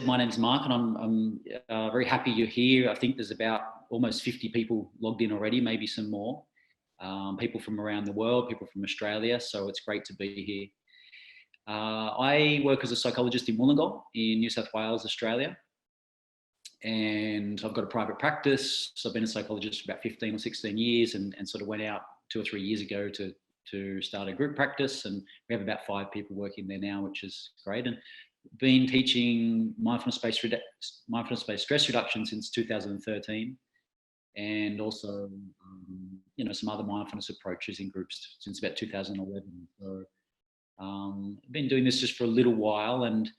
my name's Mark, and I'm very happy you're here. I think there's about almost 50 people logged in already, maybe some more. People from around the world, people from Australia, so it's great to be here. I work as a psychologist in Wollongong in New South Wales, Australia, and I've got a private practice. So I've been a psychologist for about 15 or 16 years and sort of went out 2 or 3 years ago to start a group practice, and we have about 5 people working there now, which is great. And been teaching mindfulness-based stress reduction since 2013, and also some other mindfulness approaches in groups since about 2011. So I've been doing this just for a little while, and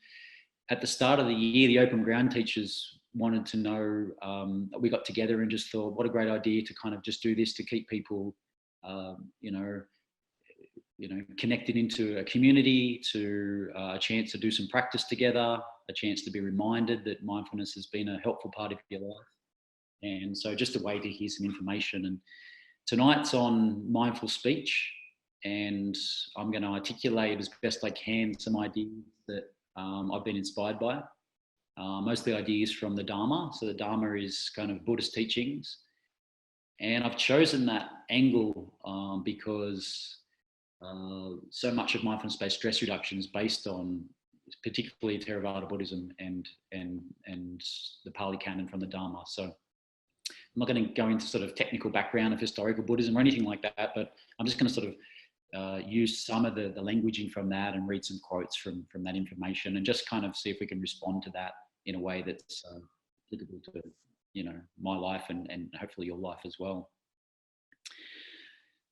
at the start of the year, the Openground teachers wanted to know, we got together and just thought, what a great idea to kind of just do this to keep people connected into a community, to a chance to do some practice together, a chance to be reminded that mindfulness has been a helpful part of your life. And so just a way to hear some information. And tonight's on mindful speech, and I'm going to articulate as best I can some ideas that I've been inspired by. Mostly ideas from the Dharma. So the Dharma is kind of Buddhist teachings. And I've chosen that angle because so much of mindfulness-based stress reduction is based on particularly Theravada Buddhism and the Pali Canon from the Dharma. So I'm not going to go into sort of technical background of historical Buddhism or anything like that, but I'm just going to sort of use some of the languaging from that and read some quotes from that information and just kind of see if we can respond to that in a way that's applicable to my life and hopefully your life as well.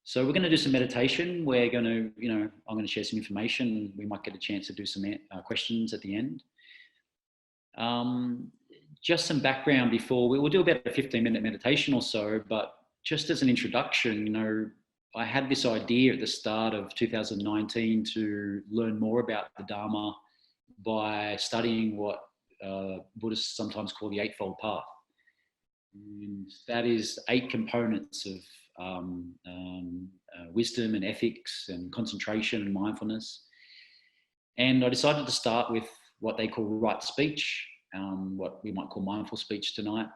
So we're going to do some meditation. We're going to, I'm going to share some information. We might get a chance to do some questions at the end. Just some background before, we'll do about a 15-minute meditation or so, but just as an introduction, I had this idea at the start of 2019 to learn more about the Dharma by studying what Buddhists sometimes call the Eightfold Path. And that is 8 components of wisdom and ethics and concentration and mindfulness. And I decided to start with what they call right speech, what we might call mindful speech tonight.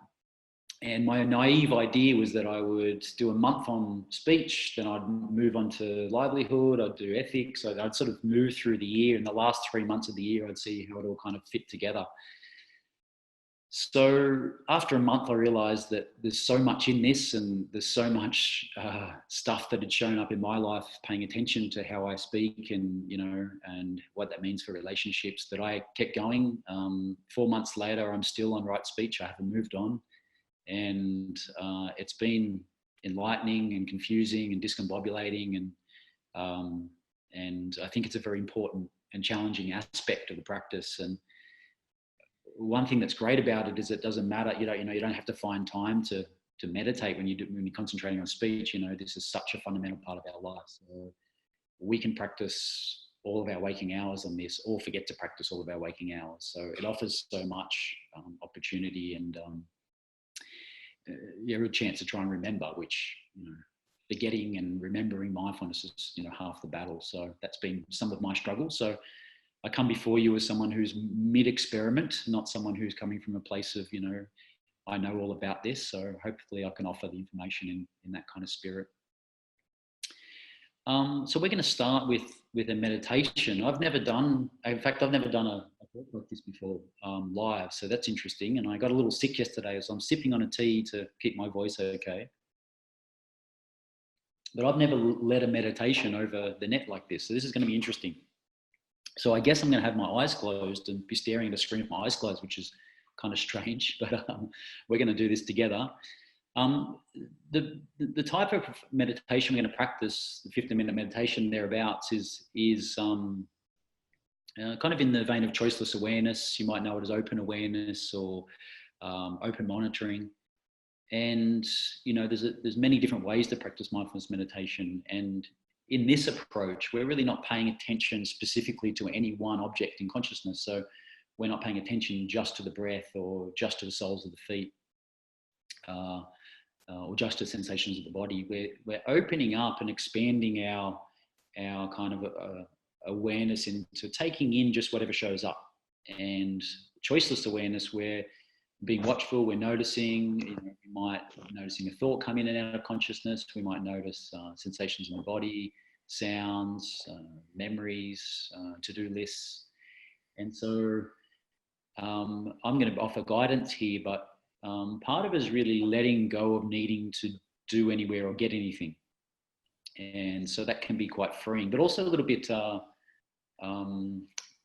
And my naive idea was that I would do a month on speech, then I'd move on to livelihood, I'd do ethics, I'd sort of move through the year. In the last 3 months of the year, I'd see how it all kind of fit together. So after a month, I realized that there's so much in this, and there's so much stuff that had shown up in my life, paying attention to how I speak and what that means for relationships, that I kept going. 4 months later, I'm still on right speech. I haven't moved on. And it's been enlightening and confusing and discombobulating, and I think it's a very important and challenging aspect of the practice. And one thing that's great about it is it doesn't matter, you don't have to find time to meditate when you're concentrating on speech. This is such a fundamental part of our life. So we can practice all of our waking hours on this, or forget to practice all of our waking hours. So it offers so much opportunity and a real chance to try and remember, which forgetting and remembering mindfulness is half the battle. So that's been some of my struggles. So I come before you as someone who's mid-experiment, not someone who's coming from a place of I know all about this. So hopefully I can offer the information in that kind of spirit. So we're going to start with a meditation. I've never done a talk like this before live, so that's interesting. And I got a little sick yesterday, so I'm sipping on a tea to keep my voice okay. But I've never led a meditation over the net like this, so this is going to be interesting. So I guess I'm going to have my eyes closed and be staring at a screen with my eyes closed, which is kind of strange, but we're going to do this together. The type of meditation we're going to practice, the 15-minute meditation thereabouts, is kind of in the vein of choiceless awareness. You might know it as open awareness or open monitoring. And there's many different ways to practice mindfulness meditation. And in this approach, we're really not paying attention specifically to any one object in consciousness. So we're not paying attention just to the breath or just to the soles of the feet. Or just to sensations of the body. We're opening up and expanding our kind of awareness into taking in just whatever shows up. and choiceless awareness, where being watchful, we're noticing, we might be noticing a thought come in and out of consciousness. We might notice sensations in the body, sounds, memories, to-do lists. And so I'm going to offer guidance here, but part of it is really letting go of needing to do anywhere or get anything. And so that can be quite freeing, but also a little bit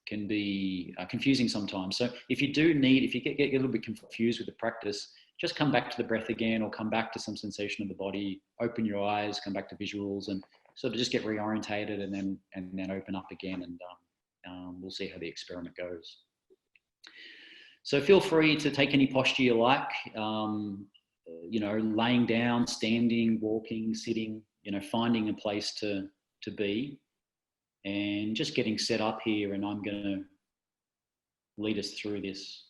can be confusing sometimes. So if you get a little bit confused with the practice, just come back to the breath again, or come back to some sensation of the body, open your eyes, come back to visuals, and sort of just get reorientated, and then open up again, and we'll see how the experiment goes. So feel free to take any posture you like, laying down, standing, walking, sitting, finding a place to be, and just getting set up here. And I'm going to lead us through this.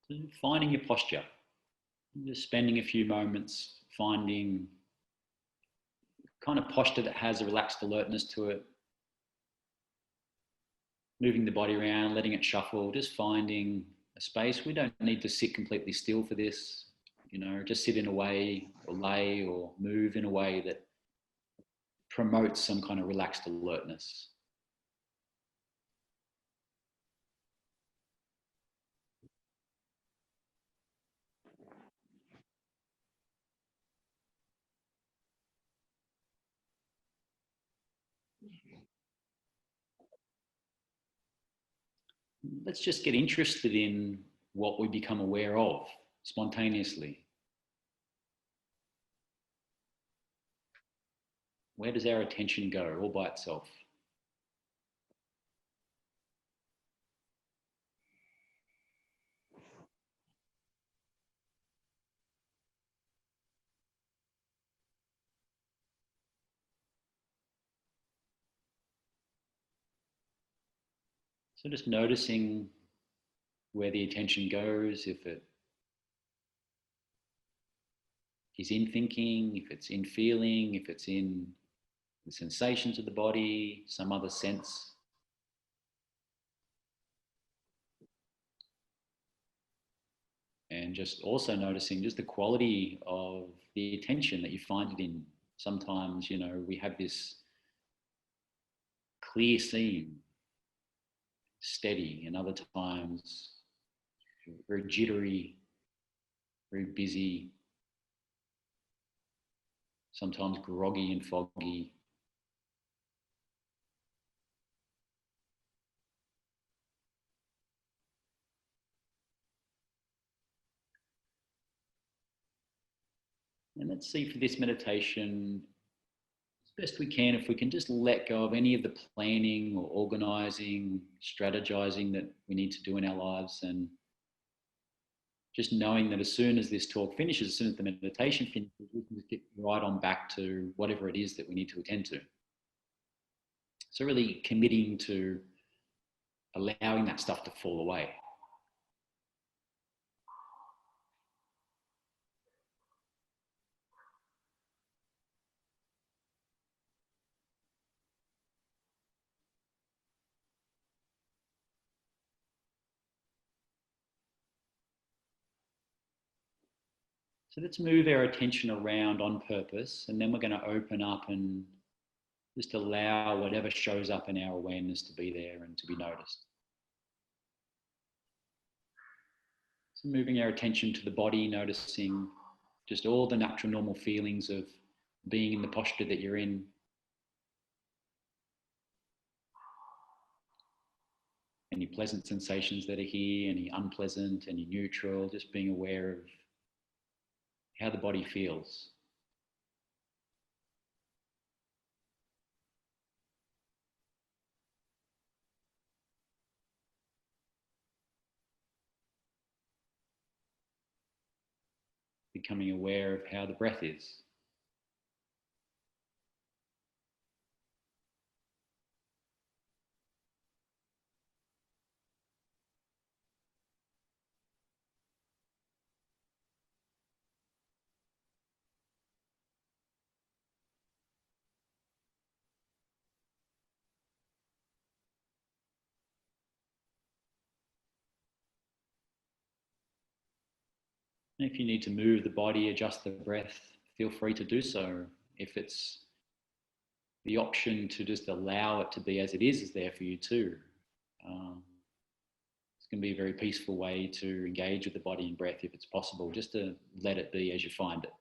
So finding your posture, just spending a few moments finding kind of posture that has a relaxed alertness to it, moving the body around, letting it shuffle, just finding a space. We don't need to sit completely still for this, just sit in a way, or lay, or move in a way that promotes some kind of relaxed alertness. Let's just get interested in what we become aware of spontaneously. Where does our attention go all by itself? So just noticing where the attention goes, if it is in thinking, if it's in feeling, if it's in the sensations of the body, some other sense. And just also noticing just the quality of the attention that you find it in. Sometimes, we have this clear seam, steady, and other times very jittery, very busy, sometimes groggy and foggy. And let's see, for this meditation, as best we can, if we can just let go of any of the planning or organising, strategizing that we need to do in our lives, and just knowing that as soon as this talk finishes, as soon as the meditation finishes, we can just get right on back to whatever it is that we need to attend to. So really committing to allowing that stuff to fall away. So let's move our attention around on purpose, and then we're going to open up and just allow whatever shows up in our awareness to be there and to be noticed. So moving our attention to the body, noticing just all the natural normal feelings of being in the posture that you're in. Any pleasant sensations that are here, any unpleasant, any neutral, just being aware of how the body feels. becoming aware of how the breath is. And if you need to move the body, adjust the breath, feel free to do so. If it's the option to just allow it to be as it is there for you too. It's going to be a very peaceful way to engage with the body and breath if it's possible, just to let it be as you find it.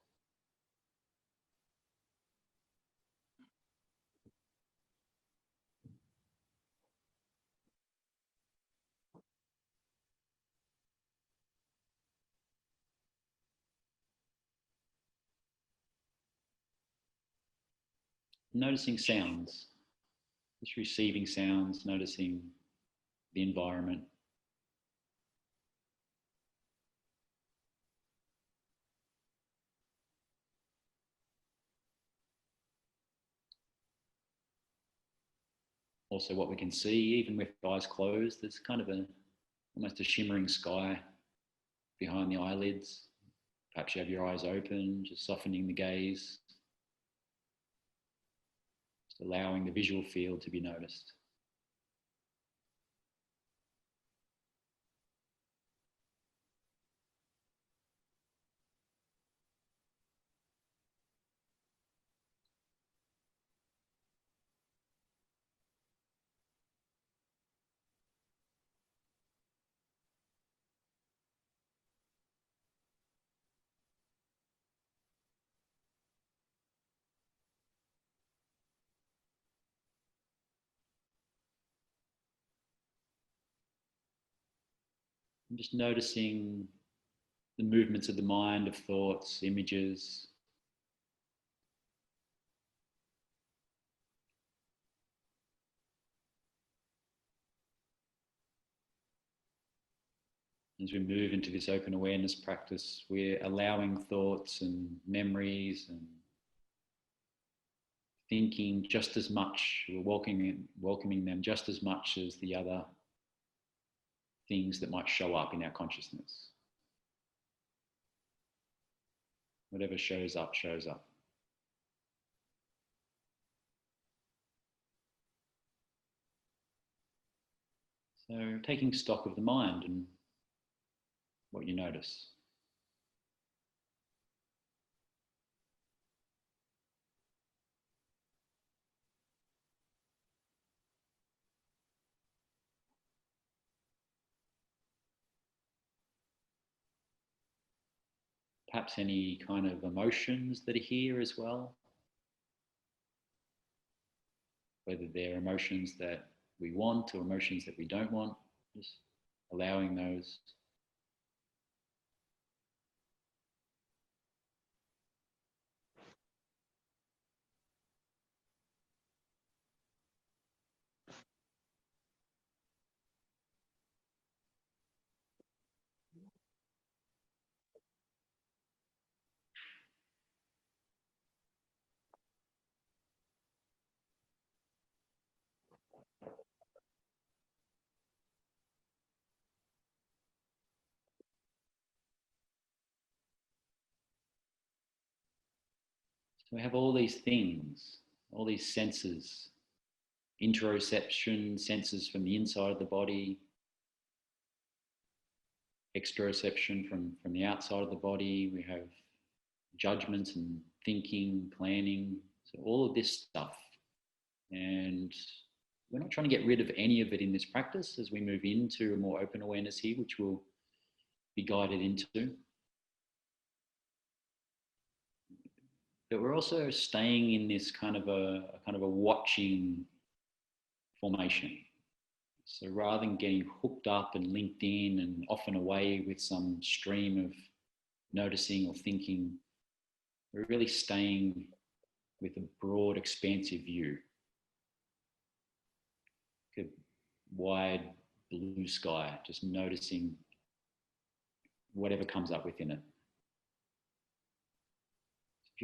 Noticing sounds, just receiving sounds, noticing the environment. Also what we can see, even with eyes closed, there's kind of almost a shimmering sky behind the eyelids. Perhaps you have your eyes open, just softening the gaze, just allowing the visual field to be noticed. And just noticing the movements of the mind, of thoughts, images. As we move into this open awareness practice, we're allowing thoughts and memories and thinking just as much, we're welcoming them just as much as the other things that might show up in our consciousness. Whatever shows up, shows up. So taking stock of the mind and what you notice. Perhaps any kind of emotions that are here as well. Whether they're emotions that we want or emotions that we don't want, just allowing those. So we have all these things, all these senses, interoception, senses from the inside of the body, exteroception from the outside of the body. We have judgments and thinking, planning, so all of this stuff. And we're not trying to get rid of any of it in this practice as we move into a more open awareness here, which we'll be guided into. But we're also staying in this kind of a watching formation. So rather than getting hooked up and linked in and off and away with some stream of noticing or thinking, we're really staying with a broad, expansive view. A wide blue sky, just noticing whatever comes up within it.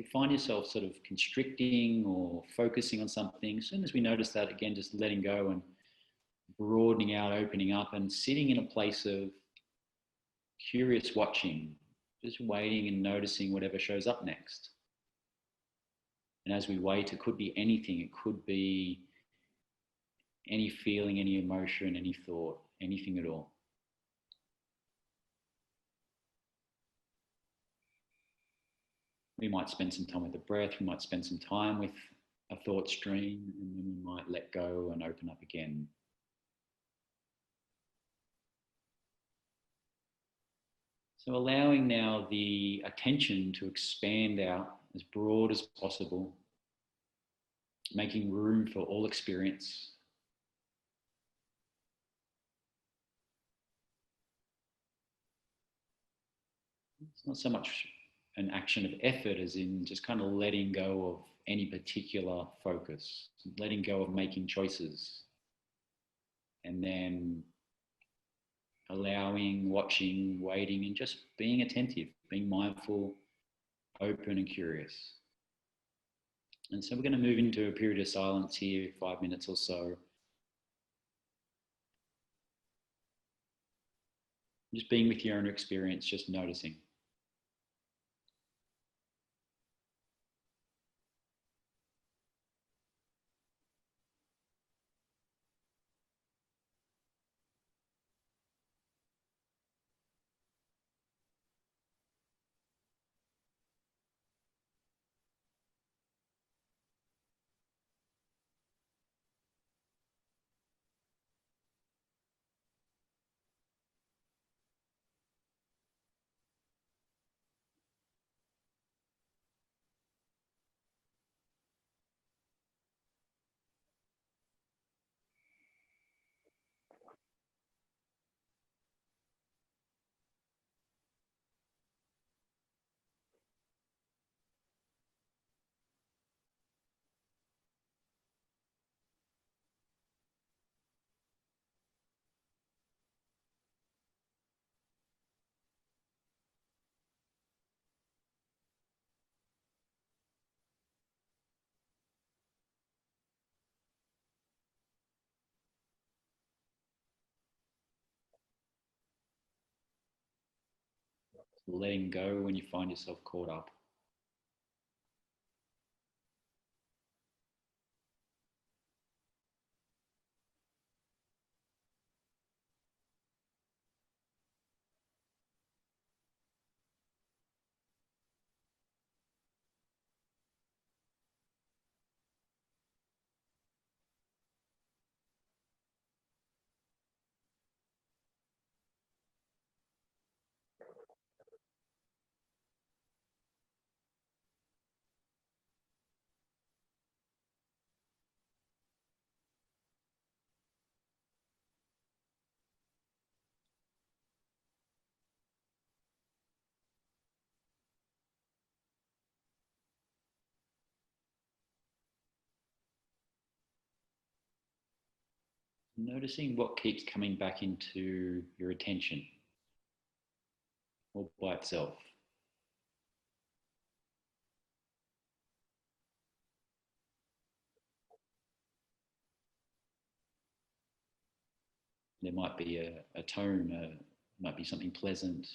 you find yourself sort of constricting or focusing on something, as soon as we notice that, again, just letting go and broadening out, opening up, and sitting in a place of curious watching, just waiting and noticing whatever shows up next. And as we wait, it could be anything. It could be any feeling, any emotion, any thought, anything at all. We might spend some time with the breath. We might spend some time with a thought stream, and then we might let go and open up again. So allowing now the attention to expand out as broad as possible, making room for all experience. It's not so much an action of effort as in just kind of letting go of any particular focus, letting go of making choices, and then allowing, watching, waiting, and just being attentive, being mindful, open and curious. And so we're going to move into a period of silence here, 5 minutes or so. Just being with your own experience, just noticing. Letting go when you find yourself caught up. Noticing what keeps coming back into your attention all by itself. There might be a tone, might be something pleasant,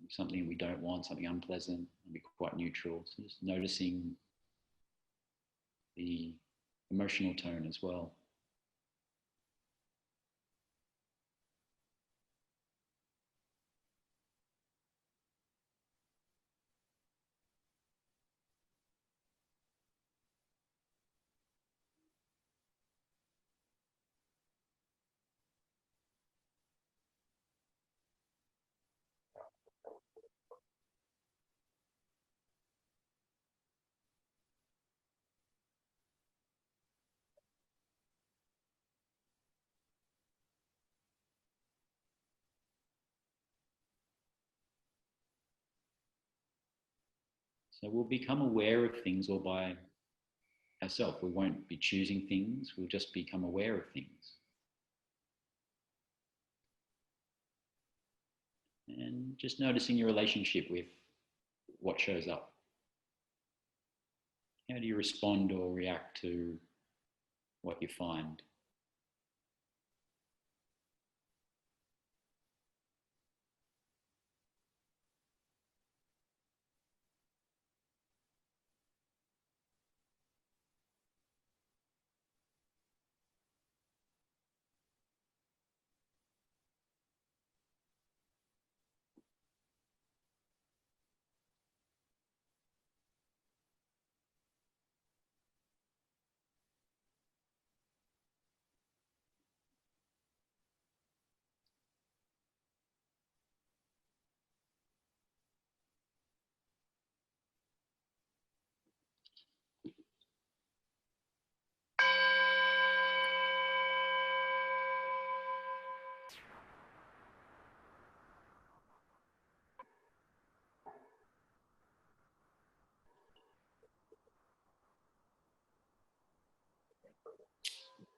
something we don't want, something unpleasant, be quite neutral. So just noticing the emotional tone as well. So we'll become aware of things all by ourselves. We won't be choosing things, we'll just become aware of things. And just noticing your relationship with what shows up. How do you respond or react to what you find?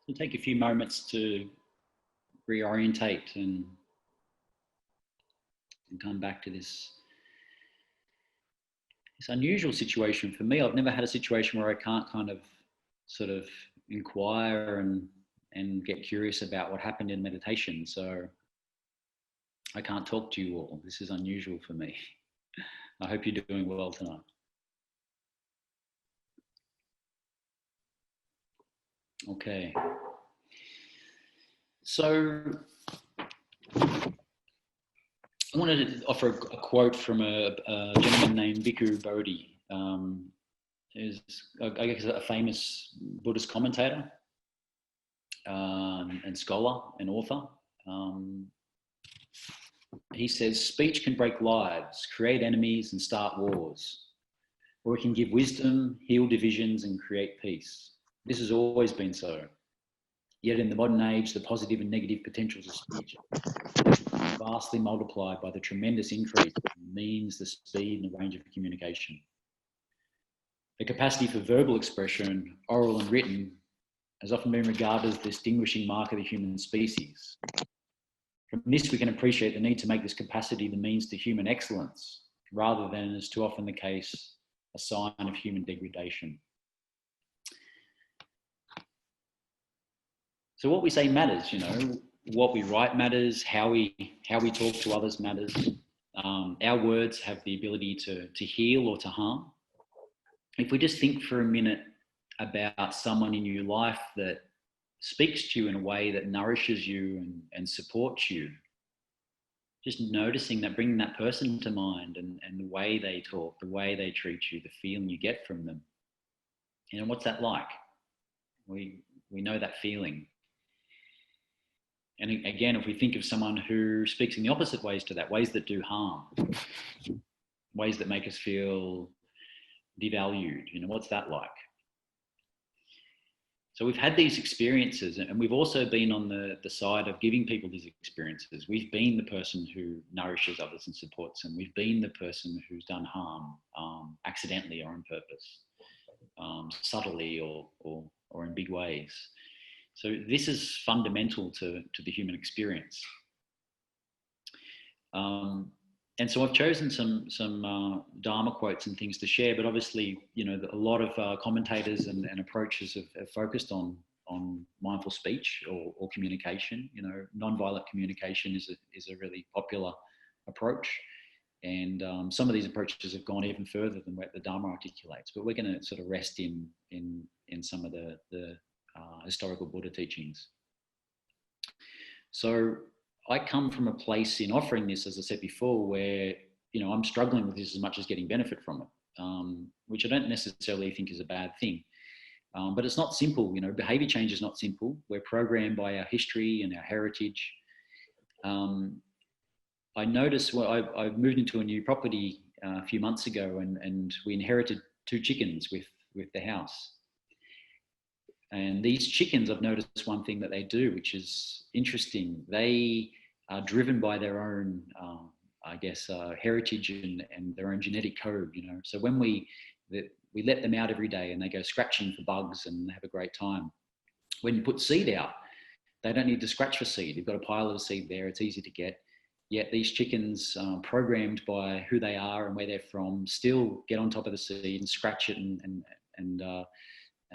So take a few moments to reorientate and come back to this unusual situation. For me, I've never had a situation where I can't kind of sort of inquire and get curious about what happened in meditation. So I can't talk to you all. This is unusual for me. I hope you're doing well tonight. Okay. So I wanted to offer a quote from a gentleman named Bhikkhu Bodhi. Who's, I guess, a famous Buddhist commentator and scholar and author. He says, speech can break lives, create enemies and start wars, or it can give wisdom, heal divisions and create peace. This has always been so. Yet in the modern age, the positive and negative potentials of speech are vastly multiplied by the tremendous increase in the means, the speed and the range of communication. The capacity for verbal expression, oral and written, has often been regarded as the distinguishing mark of the human species. From this, we can appreciate the need to make this capacity the means to human excellence, rather than, as too often the case, a sign of human degradation. So what we say matters, you know, what we write matters, how we talk to others matters. Our words have the ability to heal or to harm. If we just think for a minute about someone in your life that speaks to you in a way that nourishes you and supports you, just noticing that, bringing that person to mind and the way they talk, the way they treat you, the feeling you get from them. You know, what's that like? We know that feeling. And again, if we think of someone who speaks in the opposite ways to that, ways that do harm, ways that make us feel devalued, you know, what's that like? So we've had these experiences, and we've also been on the side of giving people these experiences. We've been the person who nourishes others and supports them. We've been the person who's done harm accidentally or on purpose, subtly or in big ways. So this is fundamental to the human experience. And so I've chosen some Dharma quotes and things to share, but obviously, you know, a lot of commentators and approaches have focused on mindful speech or communication. You know, nonviolent communication is a really popular approach, and some of these approaches have gone even further than what the Dharma articulates. But we're going to sort of rest in some of the historical Buddha teachings. So I come from a place in offering this, as I said before, where, you know, I'm struggling with this as much as getting benefit from it, which I don't necessarily think is a bad thing. But it's not simple. You know, behavior change is not simple. We're programmed by our history and our heritage. I noticed, well, I moved into a new property a few months ago, and we inherited 2 chickens with the house. And these chickens, I've noticed one thing that they do, which is interesting. They are driven by their own, heritage and their own genetic code, you know. So when we let them out every day and they go scratching for bugs and they have a great time. When you put seed out, they don't need to scratch for seed. You've got a pile of seed there. It's easy to get. Yet these chickens, programmed by who they are and where they're from, still get on top of the seed and scratch it and and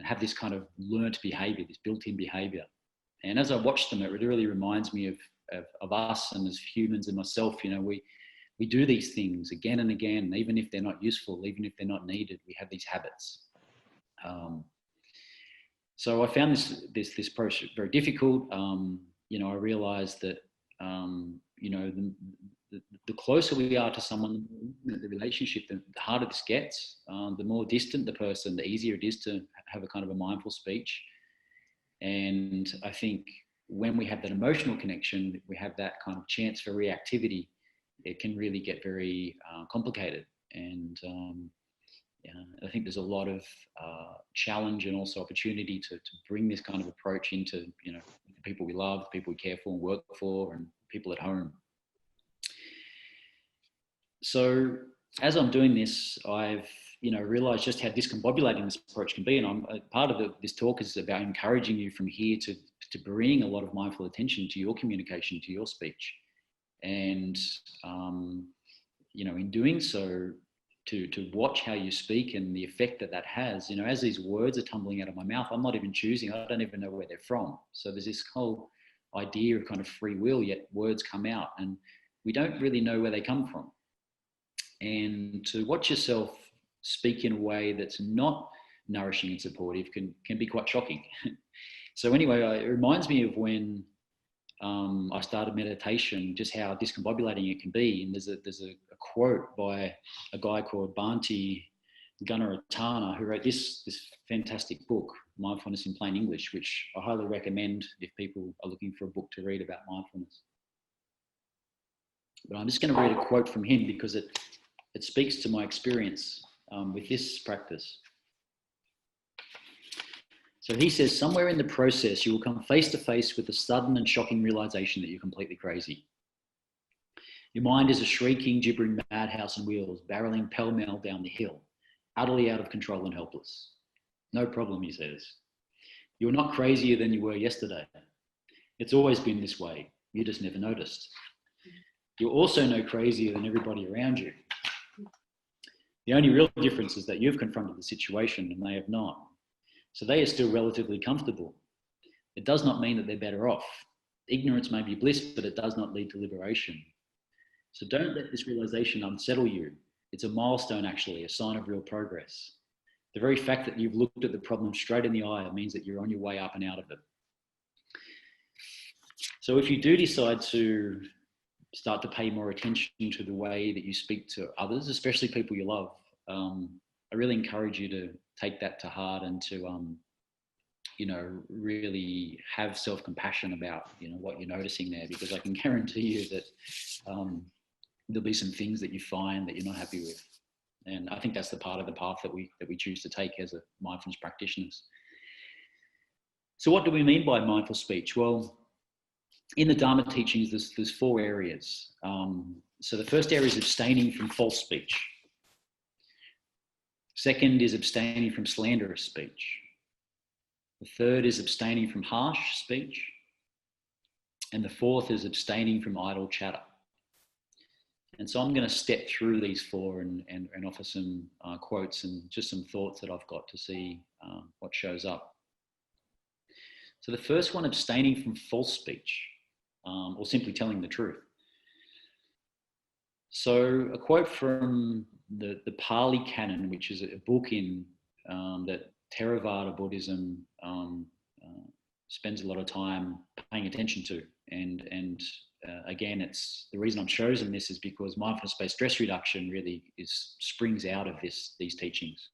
have this kind of learnt behaviour, this built-in behaviour. And as I watch them, it really reminds me of us, and as humans and myself, we do these things again and again, even if they're not useful, even if they're not needed, we have these habits. So I found this process very difficult. I realized that, the closer we are to someone, the relationship, the harder this gets. The more distant the person, the easier it is to have a kind of a mindful speech. And I think when we have that emotional connection, we have that kind of chance for reactivity, it can really get very complicated. And I think there's a lot of challenge and also opportunity to bring this kind of approach into, the people we love, the people we care for and work for, and people at home. So as I'm doing this, I've realized just how discombobulating this approach can be. And part of this talk is about encouraging you from here to bring a lot of mindful attention to your communication, to your speech. And, in doing so, to watch how you speak and the effect that has, as these words are tumbling out of my mouth, I'm not even choosing, I don't even know where they're from. So there's this whole idea of kind of free will, yet words come out and we don't really know where they come from. And to watch yourself speak in a way that's not nourishing and supportive can be quite shocking. So anyway, it reminds me of when I started meditation, just how discombobulating it can be. And there's a quote by a guy called Bhante Gunaratana, who wrote this fantastic book, Mindfulness in Plain English, which I highly recommend if people are looking for a book to read about mindfulness. But I'm just going to read a quote from him because it speaks to my experience with this practice. So he says, somewhere in the process, you will come face to face with the sudden and shocking realization that you're completely crazy. Your mind is a shrieking, gibbering madhouse on wheels, barreling pell-mell down the hill, utterly out of control and helpless. No problem, he says. You're not crazier than you were yesterday. It's always been this way. You just never noticed. You're also no crazier than everybody around you. The only real difference is that you've confronted the situation and they have not. So they are still relatively comfortable. It does not mean that they're better off. Ignorance may be bliss, but it does not lead to liberation. So don't let this realization unsettle you. It's a milestone, actually, a sign of real progress. The very fact that you've looked at the problem straight in the eye means that you're on your way up and out of it. So if you do decide to start to pay more attention to the way that you speak to others, especially people you love, I really encourage you to take that to heart and to, really have self-compassion about, what you're noticing there, because I can guarantee you that there'll be some things that you find that you're not happy with. And I think that's the part of the path that we choose to take as a mindfulness practitioners. So what do we mean by mindful speech? Well, in the Dharma teachings, there's 4 areas. So the first area is abstaining from false speech. Second is abstaining from slanderous speech. The third is abstaining from harsh speech. And the fourth is abstaining from idle chatter. And so I'm going to step through these 4 and offer some quotes and just some thoughts that I've got to see what shows up. So the first one, abstaining from false speech, or simply telling the truth. So a quote from the Pali Canon, which is a book in that Theravada Buddhism spends a lot of time paying attention to. And again, it's the reason I've chosen this is because mindfulness based stress reduction really springs out of these teachings.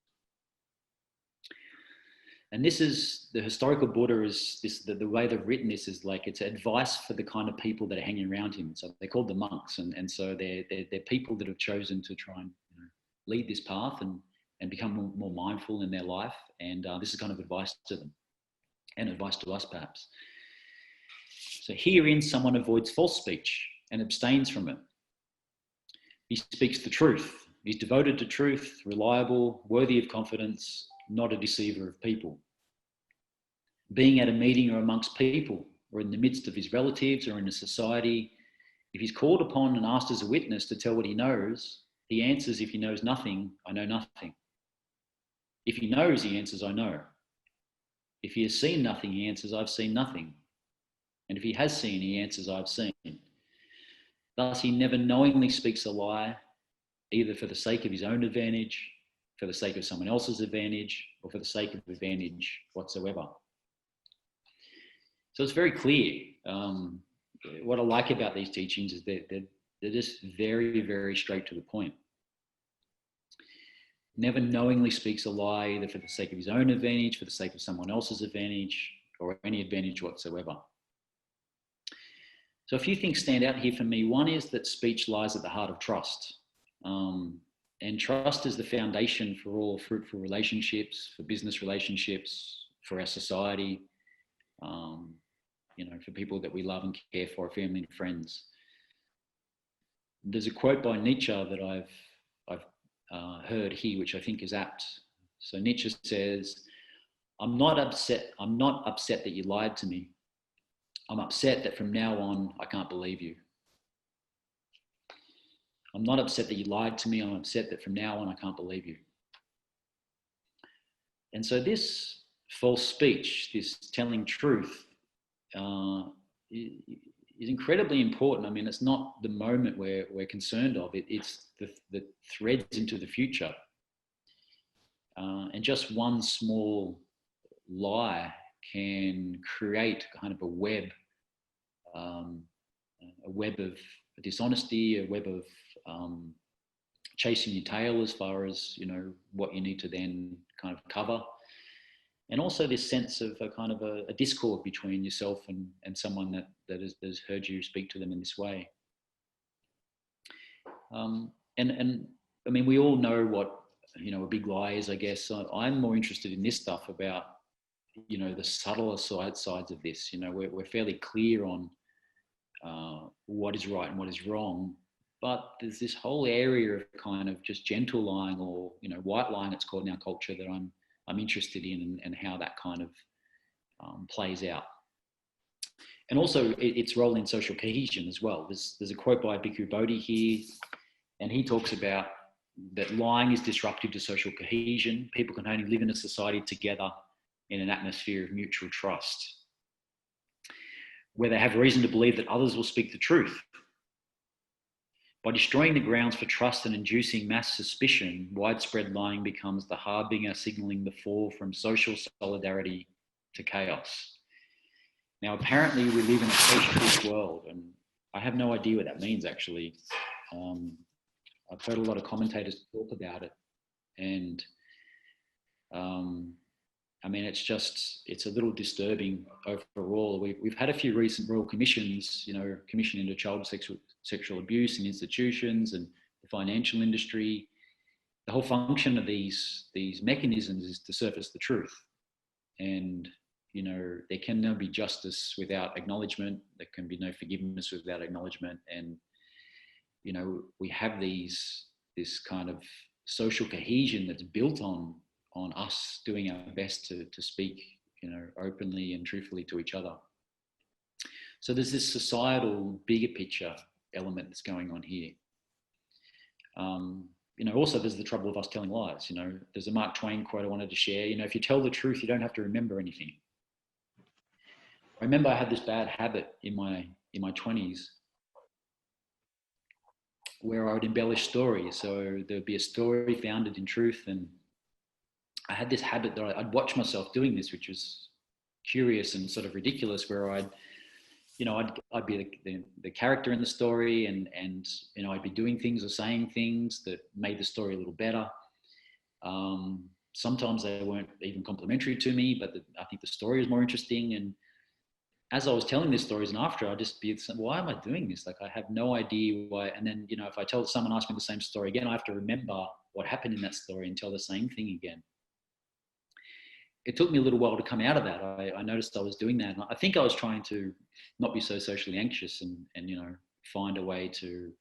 And this is the historical Buddha is the way they've written this is like it's advice for the kind of people that are hanging around him. So they're called the monks, and so they're people that have chosen to try and lead this path and become more mindful in their life. And this is kind of advice to them and advice to us perhaps. So herein someone avoids false speech and abstains from it. He speaks the truth. He's devoted to truth, reliable, worthy of confidence, not a deceiver of people. Being at a meeting or amongst people, or in the midst of his relatives or in a society, if he's called upon and asked as a witness to tell what he knows, he answers, if he knows nothing, I know nothing. If he knows, he answers, I know. If he has seen nothing, he answers, I've seen nothing. And if he has seen, he answers, I've seen. Thus, he never knowingly speaks a lie, either for the sake of his own advantage, for the sake of someone else's advantage, or for the sake of advantage whatsoever. So it's very clear. What I like about these teachings is that they're just very, very straight to the point. Never knowingly speaks a lie, either for the sake of his own advantage, for the sake of someone else's advantage, or any advantage whatsoever. So a few things stand out here for me. One is that speech lies at the heart of trust. And trust is the foundation for all fruitful relationships, for business relationships, for our society, for people that we love and care for, family and friends. There's a quote by Nietzsche that I've heard here, which I think is apt. So Nietzsche says, I'm not upset that you lied to me. I'm upset that from now on, I can't believe you. I'm not upset that you lied to me. I'm upset that from now on, I can't believe you. And so this false speech, this telling truth, is incredibly important. I mean, it's not the moment we're concerned of. It's the threads into the future. And just one small lie can create kind of a web of dishonesty, a web of chasing your tail as far as, what you need to then kind of cover. And also this sense of a kind of a discord between yourself and someone that has heard you speak to them in this way. And I mean, we all know what, a big lie is, I guess. I'm more interested in this stuff about, the subtler sides of this. We're fairly clear on what is right and what is wrong, but there's this whole area of kind of just gentle lying, or, white lying, it's called in our culture, that I'm interested in, and how that kind of plays out. And also its role in social cohesion as well. There's a quote by Bhikkhu Bodhi here, and he talks about that lying is disruptive to social cohesion. People can only live in a society together in an atmosphere of mutual trust, where they have reason to believe that others will speak the truth. By destroying the grounds for trust and inducing mass suspicion, widespread lying becomes the harbinger signaling the fall from social solidarity to chaos. Now, apparently we live in a post-truth world, and I have no idea what that means, actually. I've heard a lot of commentators talk about it, and I mean, it's a little disturbing overall. We've had a few recent royal commissions, commission into child sexual abuse in institutions and the financial industry. The whole function of these mechanisms is to surface the truth. And, there can never be justice without acknowledgement. There can be no forgiveness without acknowledgement. And, we have this kind of social cohesion that's built on us doing our best to speak, openly and truthfully to each other. So there's this societal bigger picture element that's going on here. Also there's the trouble of us telling lies. There's a Mark Twain quote I wanted to share. If you tell the truth, you don't have to remember anything. I remember I had this bad habit in my 20s where I would embellish stories. So there'd be a story founded in truth, and I had this habit that I'd watch myself doing this, which was curious and sort of ridiculous, where I'd be the character in the story, and I'd be doing things or saying things that made the story a little better. Sometimes they weren't even complimentary to me, but I think the story was more interesting. And as I was telling these stories, and after, I'd just be, why am I doing this? Like, I have no idea why. And then, if I tell someone, ask me the same story again, I have to remember what happened in that story and tell the same thing again. It took me a little while to come out of that. I noticed I was doing that. And I think I was trying to not be so socially anxious and find a way to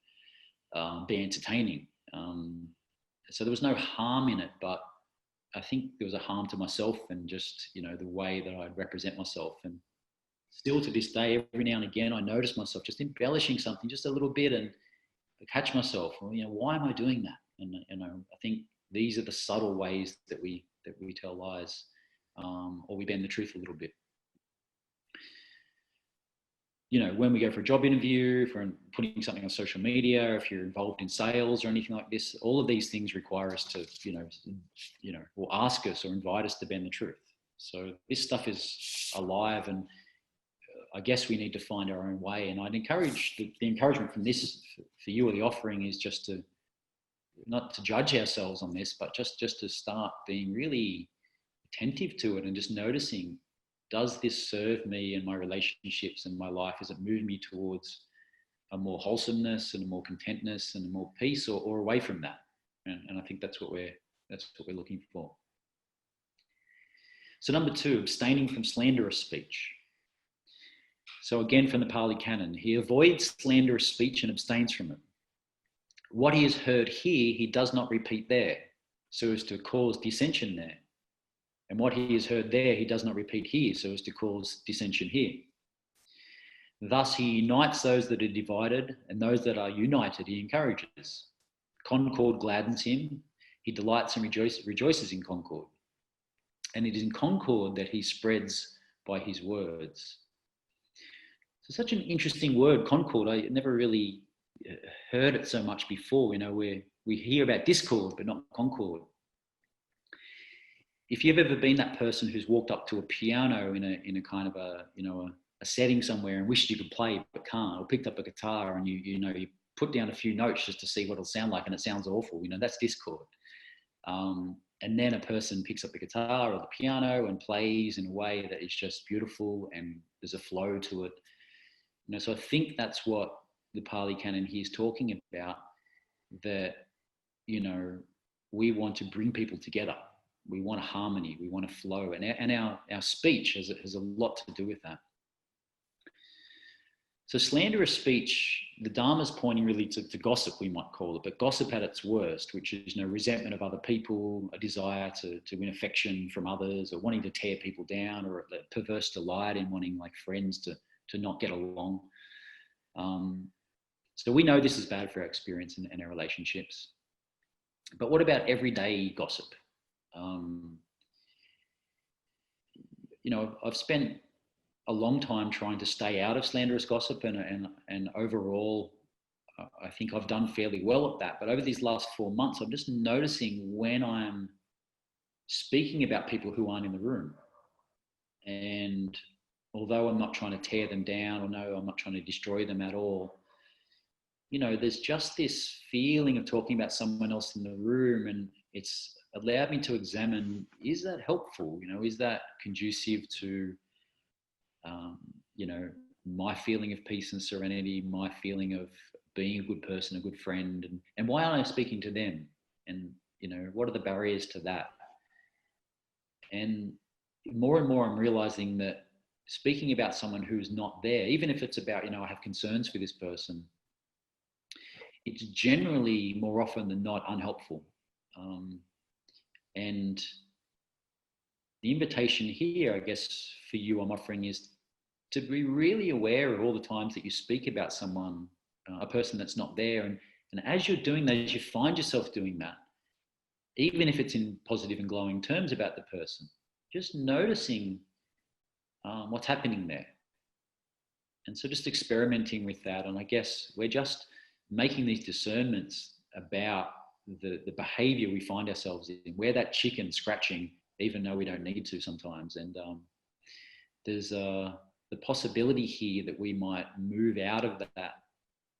be entertaining. So there was no harm in it, but I think there was a harm to myself and just, the way that I'd represent myself. And still to this day, every now and again, I notice myself just embellishing something just a little bit, and I catch myself, why am I doing that? And I think these are the subtle ways that we we tell lies, or we bend the truth a little bit. You know, when we go for a job interview, if we're putting something on social media, if you're involved in sales or anything like this, all of these things require us to, or ask us or invite us to bend the truth. So this stuff is alive, and I guess we need to find our own way. And I'd encourage, the encouragement from this for you, or the offering, is just to, not to judge ourselves on this, but just to start being really attentive to it and just noticing, does this serve me and my relationships and my life? Does it move me towards a more wholesomeness and a more contentness and a more peace, or away from that? And I think that's what we're looking for. So number 2, abstaining from slanderous speech. So again, from the Pali Canon, he avoids slanderous speech and abstains from it. What he has heard here, he does not repeat there, so as to cause dissension there. And what he has heard there, he does not repeat here, so as to cause dissension here. Thus, he unites those that are divided, and those that are united, he encourages. Concord gladdens him. He delights and rejoices in concord. And it is in concord that he spreads by his words. So such an interesting word, concord. I never really heard it so much before. You know, we hear about discord, but not concord. If you've ever been that person who's walked up to a piano in a kind of a setting somewhere and wished you could play but can't, or picked up a guitar and you put down a few notes just to see what it'll sound like and it sounds awful, that's discord. And then a person picks up the guitar or the piano and plays in a way that is just beautiful and there's a flow to it. So I think that's what the Pali Canon here is talking about, that, we want to bring people together. We want a harmony, we want a flow, and our speech has a lot to do with that. So slanderous speech, the Dharma's pointing really to gossip, we might call it, but gossip at its worst, which is resentment of other people, a desire to win affection from others, or wanting to tear people down, or a perverse delight in wanting like friends to not get along. So we know this is bad for our experience and our relationships. But what about everyday gossip? I've spent a long time trying to stay out of slanderous gossip, and overall, I think I've done fairly well at that. But over these last 4 months, I'm just noticing when I'm speaking about people who aren't in the room. And although I'm not trying to tear them down, or no, I'm not trying to destroy them at all, there's just this feeling of talking about someone else in the room, and it's allowed me to examine, is that helpful? Is that conducive to, my feeling of peace and serenity, my feeling of being a good person, a good friend, and why aren't I speaking to them? And, what are the barriers to that? And more I'm realizing that speaking about someone who's not there, even if it's about, I have concerns for this person, it's generally more often than not unhelpful. And the invitation here, I guess, for you I'm offering is to be really aware of all the times that you speak about someone, a person that's not there. And as you're doing that, as you find yourself doing that, even if it's in positive and glowing terms about the person, just noticing what's happening there. And so just experimenting with that. And I guess we're just making these discernments about the behavior we find ourselves in. We're that chicken scratching, even though we don't need to sometimes. And there's the possibility here that we might move out of that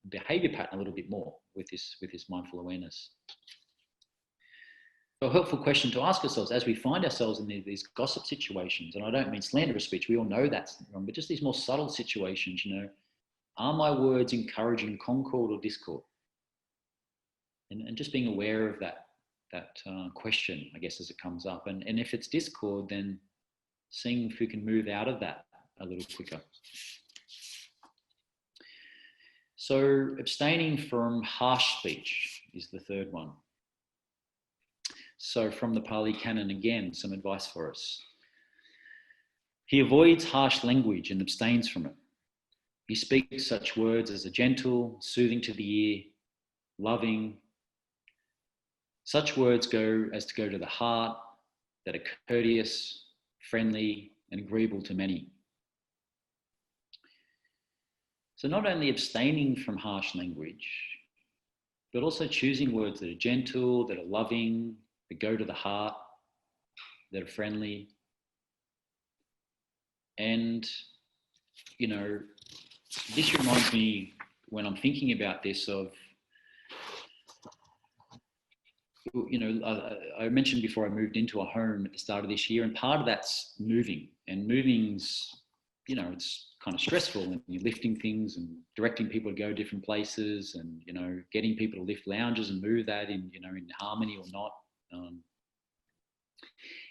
behavior pattern a little bit more with this mindful awareness. So a helpful question to ask ourselves as we find ourselves in these gossip situations, and I don't mean slanderous speech, we all know that's wrong, but just these more subtle situations, are my words encouraging concord or discord? And just being aware of that question, I guess, as it comes up. And if it's discord, then seeing if we can move out of that a little quicker. So abstaining from harsh speech is the third one. So from the Pali Canon, again, some advice for us. He avoids harsh language and abstains from it. He speaks such words as are gentle, soothing to the ear, loving. Such words go to the heart. that are courteous, friendly, and agreeable to many. So not only abstaining from harsh language, but also choosing words that are gentle, that are loving, that go to the heart, that are friendly. And, you know, this reminds me, when I'm thinking about this, of, you know, I mentioned before I moved into a home at the start of this year, and part of that's moving. And moving's, you know, it's kind of stressful, and you're lifting things and directing people to go different places, and, you know, getting people to lift lounges and move that in, you know, in harmony or not.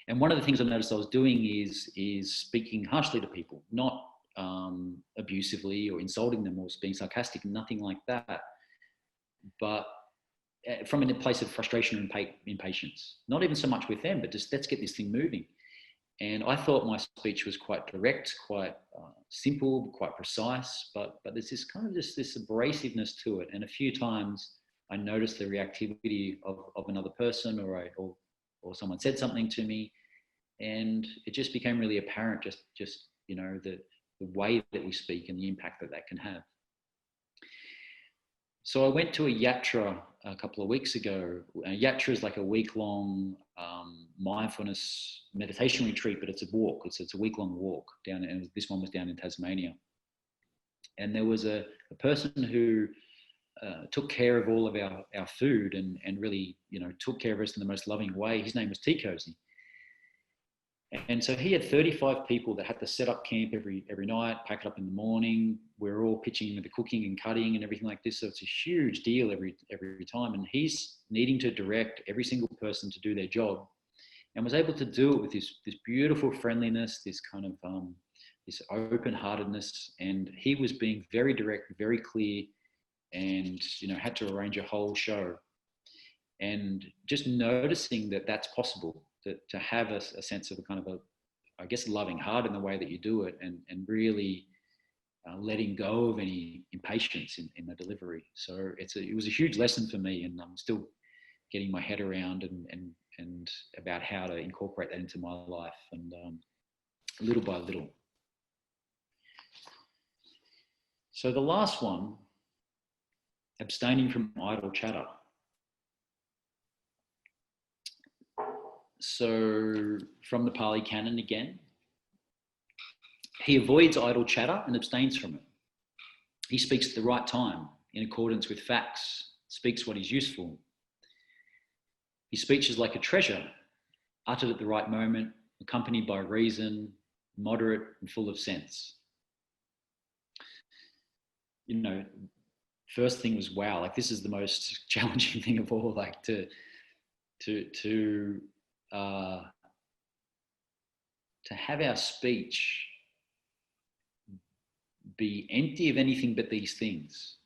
And one of the things I noticed I was doing is speaking harshly to people, not abusively or insulting them or being sarcastic, nothing like that, but from a place of frustration and impatience. Not even so much with them, but just let's get this thing moving. And I thought my speech was quite direct, quite simple, quite precise, but there's this kind of this abrasiveness to it. And a few times I noticed the reactivity of another person, or someone said something to me, and it just became really apparent, just you know, the way that we speak and the impact that can have. So I went to a yatra a couple of weeks ago. A yatra is like a week-long mindfulness meditation retreat, but it's a walk. It's a week-long walk down, and this one was down in Tasmania. And there was a person who took care of all of our food and really, you know, took care of us in the most loving way. His name was Cohesion. And so he had 35 people that had to set up camp every night, pack it up in the morning. We're all pitching in with the cooking and cutting and everything like this. So it's a huge deal every time. And he's needing to direct every single person to do their job, and was able to do it with this beautiful friendliness, this kind of this open-heartedness. And he was being very direct, very clear, and, you know, had to arrange a whole show. And just noticing that that's possible, to have a sense of a kind of I guess, loving heart in the way that you do it, and really letting go of any impatience in the delivery. So it was a huge lesson for me, and I'm still getting my head around and about how to incorporate that into my life, and little by little. So the last one, abstaining from idle chatter. So from the Pali Canon again, he avoids idle chatter and abstains from it. He speaks at the right time, in accordance with facts, speaks what is useful. His speech is like a treasure, uttered at the right moment, accompanied by reason, moderate and full of sense. You know, first thing was, wow, like this is the most challenging thing of all, like to have our speech be empty of anything but these things.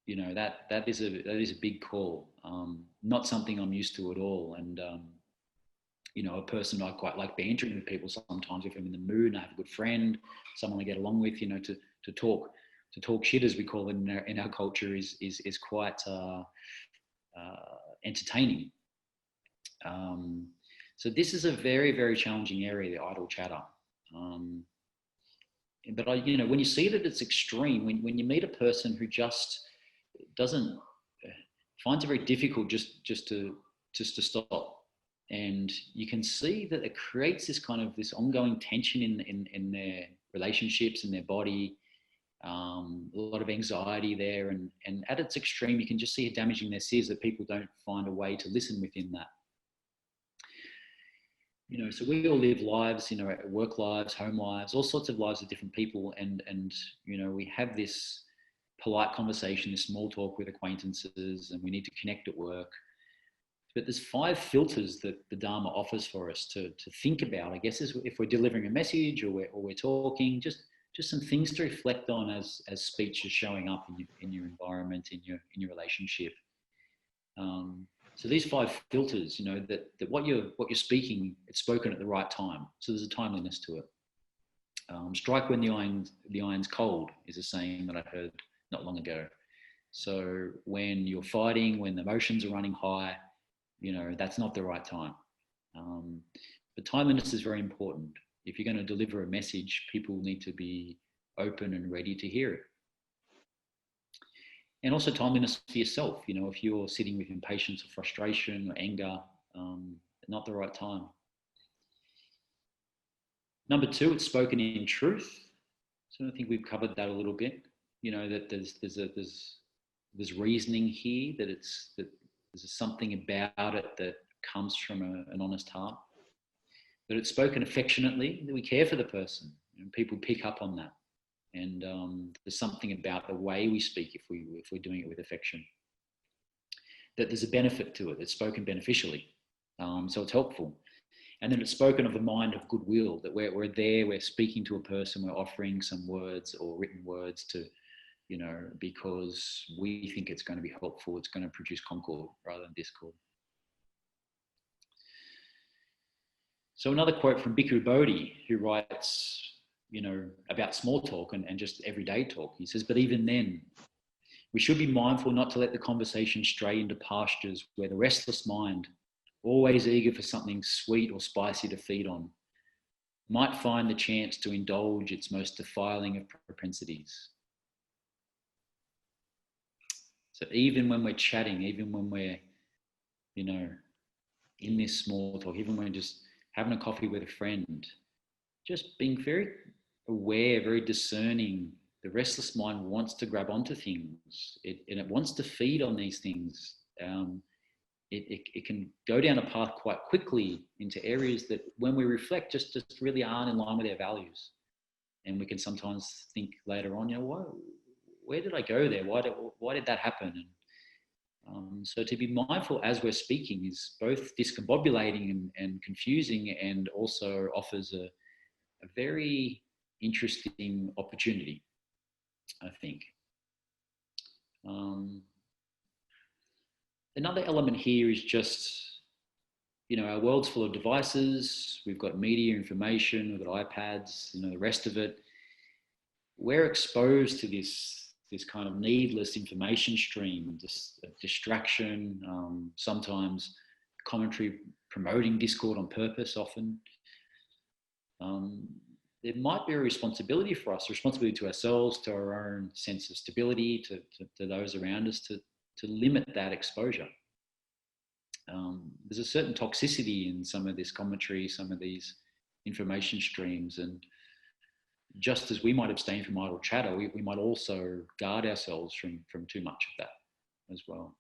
You know, that is a big call. Not something I'm used to at all. And you know, a person I quite like bantering with people sometimes if I'm in the mood and I have a good friend, someone I get along with. You know, to talk shit, as we call it in our culture, is quite entertaining. So this is a very, very challenging area, the idle chatter. But you know, when you see that it's extreme, when you meet a person who just finds it very difficult just to stop, and you can see that it creates this ongoing tension in their relationships, in their body, a lot of anxiety there, and at its extreme, you can just see it damaging their seers, that people don't find a way to listen within that. You know, so we all live lives, you know, work lives, home lives, all sorts of lives of different people. And you know, we have this polite conversation, this small talk with acquaintances, and we need to connect at work. But there's 5 filters that the Dharma offers for us to think about, I guess, if we're delivering a message or we're talking, just some things to reflect on as speech is showing up in your environment, in your relationship. So these 5 filters, you know, that what you're speaking, it's spoken at the right time. So there's a timeliness to it. Strike when the iron's cold is a saying that I heard not long ago. So when you're fighting, when the emotions are running high, you know, that's not the right time. But timeliness is very important. If you're going to deliver a message, people need to be open and ready to hear it. And also timeliness for yourself. You know, if you're sitting with impatience or frustration or anger, not the right time. Number two, it's spoken in truth. So I think we've covered that a little bit. You know, that there's reasoning here, that there's something about it that comes from an honest heart. That it's spoken affectionately, that we care for the person, and people pick up on that. And there's something about the way we speak if we're doing it with affection. That there's a benefit to it. It's spoken beneficially, so it's helpful. And then it's spoken of a mind of goodwill, that we're there, we're speaking to a person, we're offering some words or written words to, you know, because we think it's going to be helpful, it's going to produce concord rather than discord. So another quote from Bhikkhu Bodhi, who writes, you know, about small talk and just everyday talk. He says, but even then, we should be mindful not to let the conversation stray into pastures where the restless mind, always eager for something sweet or spicy to feed on, might find the chance to indulge its most defiling of propensities. So even when we're chatting, even when we're, you know, in this small talk, even when we're just having a coffee with a friend, just being very aware, very discerning. The restless mind wants to grab onto things, and it wants to feed on these things. It can go down a path quite quickly into areas that, when we reflect, just really aren't in line with our values. And we can sometimes think later on, you know, where did I go there? Why did that happen? And so to be mindful as we're speaking is both discombobulating and confusing, and also offers a very interesting opportunity, I think. Another element here is just, you know, our world's full of devices. We've got media, information, we've got iPads, you know, the rest of it. We're exposed to this kind of needless information stream, this distraction, sometimes commentary promoting discord on purpose often. There might be a responsibility for us, a responsibility to ourselves, to our own sense of stability, to those around us, to limit that exposure. There's a certain toxicity in some of this commentary, some of these information streams, and just as we might abstain from idle chatter, we might also guard ourselves from too much of that as well.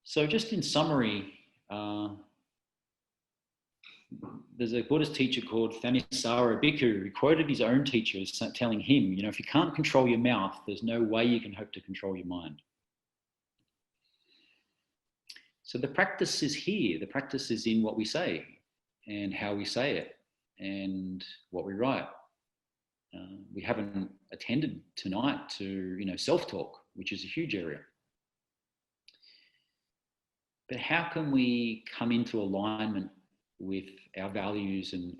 So just in summary, there's a Buddhist teacher called Thanissaro Bhikkhu who quoted his own teacher as telling him, you know, if you can't control your mouth, there's no way you can hope to control your mind. So the practice is here. The practice is in what we say and how we say it and what we write. We haven't attended tonight to, you know, self-talk, which is a huge area. But how can we come into alignment with our values and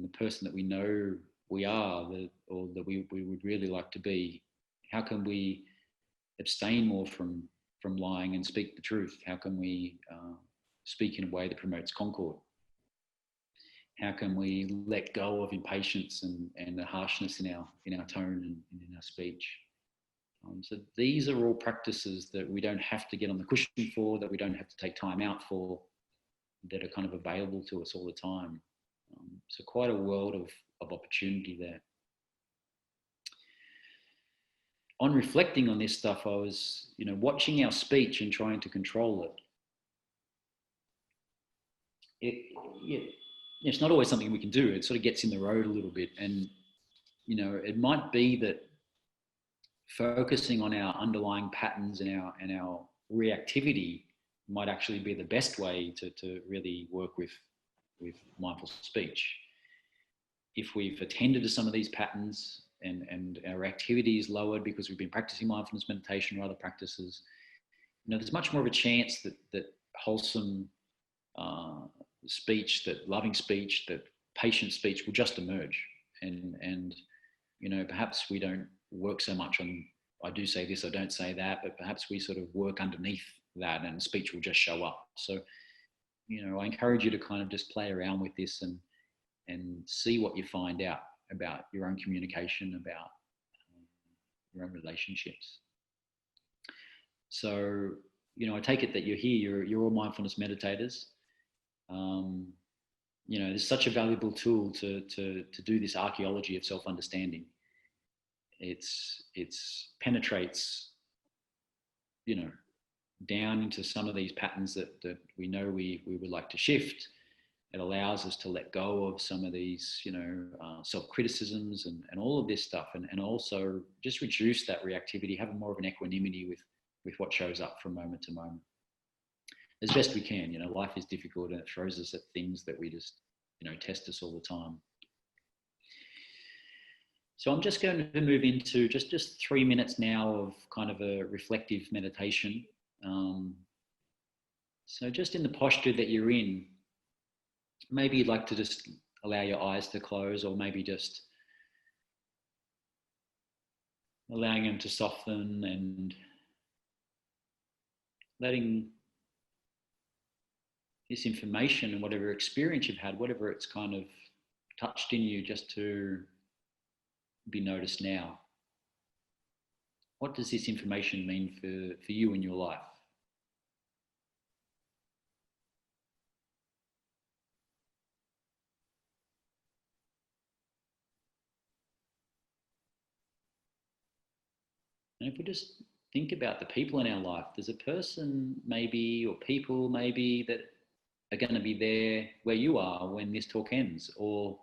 the person that we know we are, or that we would really like to be? How can we abstain more from lying and speak the truth? How can we speak in a way that promotes concord? How can we let go of impatience and the harshness in our tone and in our speech? So these are all practices that we don't have to get on the cushion for, that we don't have to take time out for, that are kind of available to us all the time. So quite a world of opportunity there. On reflecting on this stuff, I was, you know, watching our speech and trying to control it. It's not always something we can do. It sort of gets in the road a little bit. And, you know, it might be that focusing on our underlying patterns and our reactivity might actually be the best way to really work with mindful speech. If we've attended to some of these patterns and our activity is lowered because we've been practicing mindfulness meditation or other practices, you know, there's much more of a chance that wholesome speech, that loving speech, that patient speech will just emerge. And you know, perhaps we don't work so much on, I do say this, I don't say that, but perhaps we sort of work underneath that, and speech will just show up. So, I encourage you to kind of just play around with this and see what you find out about your own communication, about your own relationships. So, I take it that you're here, you're all mindfulness meditators. There's such a valuable tool to do this archaeology of self-understanding. It's penetrates, down into some of these patterns that we know we would like to shift. It allows us to let go of some of these, self-criticisms and all of this stuff, and also just reduce that reactivity, have more of an equanimity with what shows up from moment to moment, as best we can. Life is difficult and it throws us at things that we just, test us all the time. So I'm just going to move into just 3 minutes now of kind of a reflective meditation. So just in the posture that you're in, maybe you'd like to just allow your eyes to close, or maybe just allowing them to soften and letting this information and whatever experience you've had, whatever it's kind of touched in you, just to be noticed now. What does this information mean for you in your life? And if we just think about the people in our life, there's a person maybe, or people maybe, that are going to be there where you are when this talk ends, or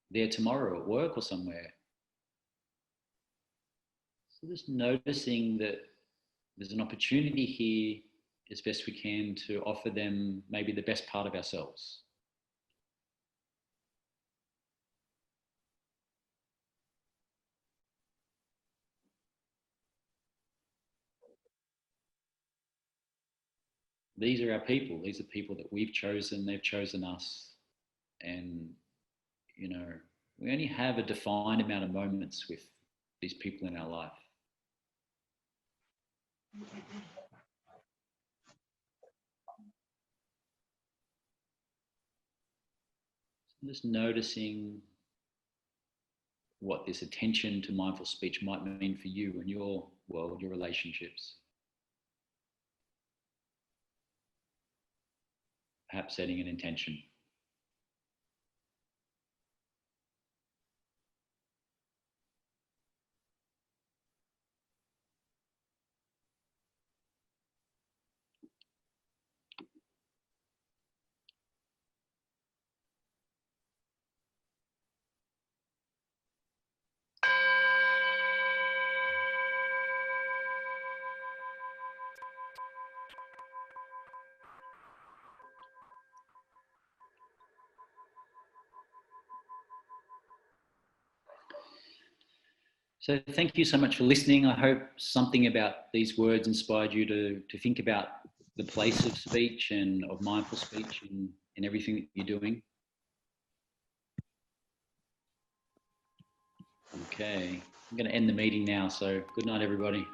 there tomorrow at work or somewhere. So just noticing that there's an opportunity here, as best we can, to offer them maybe the best part of ourselves. These are our people. These are people that we've chosen, they've chosen us. And, we only have a defined amount of moments with these people in our life. So just noticing what this attention to mindful speech might mean for you and your world, your relationships. Perhaps setting an intention. So thank you so much for listening. I hope something about these words inspired you to think about the place of speech and of mindful speech in everything that you're doing. Okay, I'm going to end the meeting now. So good night, everybody.